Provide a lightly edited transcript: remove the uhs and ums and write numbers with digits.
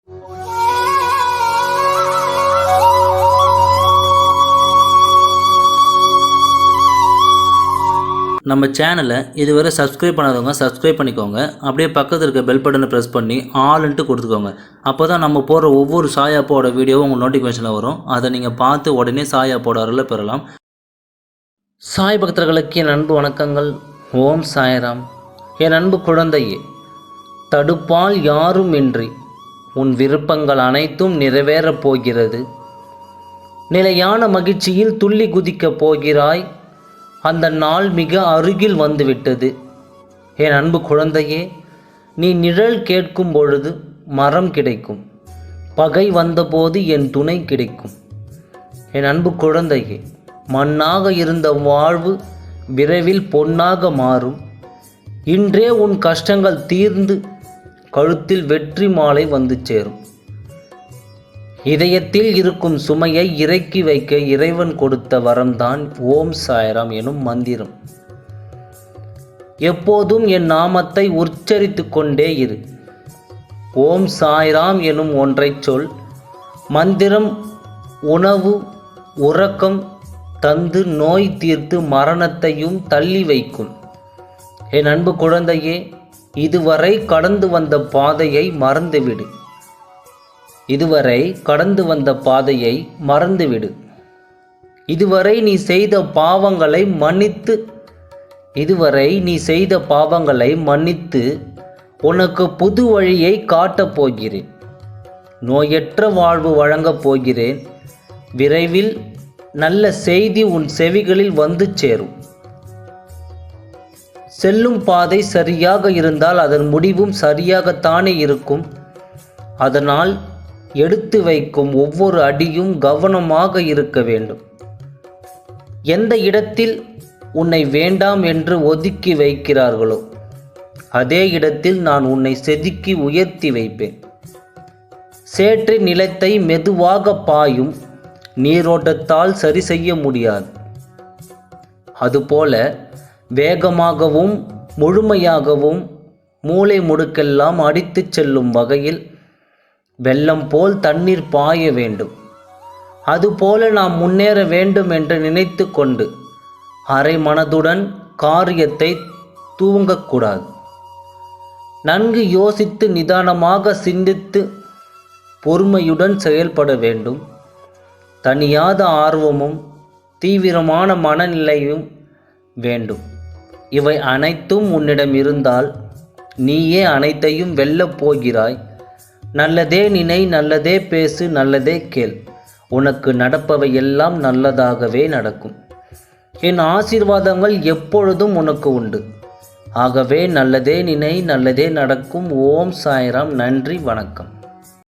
நம்ம சேனலை இதுவரை சப்ஸ்கிரைப் பண்ணாதவங்க சப்ஸ்கிரைப் பண்ணிக்கோங்க. அப்படியே பக்கத்தில் இருக்க பெல் பட்டனை ப்ரெஸ் பண்ணி ஆல்ன்ட்டு கொடுத்துக்கோங்க. அப்போ தான் நம்ம போடுற ஒவ்வொரு சாய் ஆப்போட வீடியோவும் உங்கள் நோட்டிஃபிகேஷனில் வரும். அதை நீங்கள் பார்த்து உடனே சாய் ஆப்போட அருளை பெறலாம். சாய் பக்தர்களுக்கு என் அன்பு வணக்கங்கள். ஓம் சாய்ராம். என் அன்பு குழந்தையே, தடுப்பால் யாரும் இன்றி உன் விருப்பங்கள் அனைத்தும் நிறைவேறப் போகிறது. நிலையான மகிழ்ச்சியில் துள்ளி குதிக்கப் போகிறாய். அந்த நாள் மிக அருகில் வந்துவிட்டது. என் அன்பு குழந்தையே, நீ நிழல் கேட்கும் பொழுது மரம் கிடைக்கும். பகை வந்தபோது என் துணை கிடைக்கும். என் அன்பு குழந்தையே, மண்ணாக இருந்த வாழ்வு விரைவில் பொன்னாக மாறும். இன்றே உன் கஷ்டங்கள் தீர்ந்து கழுத்தில் வெற்றி மாலை வந்து சேரும். இதயத்தில் இருக்கும் சுமையை இறக்கி வைக்க இறைவன் கொடுத்த வரம்தான் ஓம் சாய்ராம் எனும் மந்திரம். எப்போதும் என் நாமத்தை உச்சரித்து கொண்டே இரு. ஓம் சாய்ராம் எனும் ஒன்றை சொல். மந்திரம் உணவு உறக்கம் தந்து நோய் தீர்த்து மரணத்தையும் தள்ளி வைக்கும். என் அன்பு குழந்தையே, இதுவரை கடந்து வந்த பாதையை மறந்துவிடு. இதுவரை கடந்து வந்த பாதையை மறந்துவிடு. இதுவரை நீ செய்த பாவங்களை மன்னித்து உனக்கு புது வழியை காட்டப் போகிறேன். நோயற்ற வாழ்வு வழங்கப் போகிறேன். விரைவில் நல்ல செய்தி உன் செவிகளில் வந்து சேரும். செல்லும் பாதை சரியாக இருந்தால் அதன் முடிவும் சரியாகத்தானே இருக்கும். அதனால் எடுத்து வைக்கும் ஒவ்வொரு அடியும் கவனமாக இருக்க வேண்டும். எந்த இடத்தில் உன்னை வேண்டாம் என்று ஒதுக்கி வைக்கிறார்களோ அதே இடத்தில் நான் உன்னை செதுக்கி உயர்த்தி வைப்பேன். சேற்றின் நிலத்தை மெதுவாக பாயும் நீரோட்டத்தால் சரி செய்ய முடியாது. அதுபோல வேகமாகவும் முழுமையாகவும் மூளை முடுக்கெல்லாம் அடித்துச் செல்லும் வகையில் வெள்ளம் போல் தண்ணீர் பாய வேண்டும். அதுபோல நாம் முன்னேற வேண்டும் என்று நினைத்து கொண்டு அரை மனதுடன் காரியத்தை தூங்கக்கூடாது. நன்கு யோசித்து நிதானமாக சிந்தித்து பொறுமையுடன் செயல்பட வேண்டும். தனியாத ஆர்வமும் தீவிரமான மனநிலையும் வேண்டும். இவை அனைத்தும் உன்னிடம் இருந்தால் நீயே அனைத்தையும் வெல்லப் போகிறாய். நல்லதே நினை, நல்லதே பேசு, நல்லதே கேள். உனக்கு நடப்பவை எல்லாம் நல்லதாகவே நடக்கும். என் ஆசீர்வாதங்கள் எப்பொழுதும் உனக்கு உண்டு. ஆகவே நல்லதே நினை, நல்லதே நடக்கும். ஓம் சாய்ராம். நன்றி, வணக்கம்.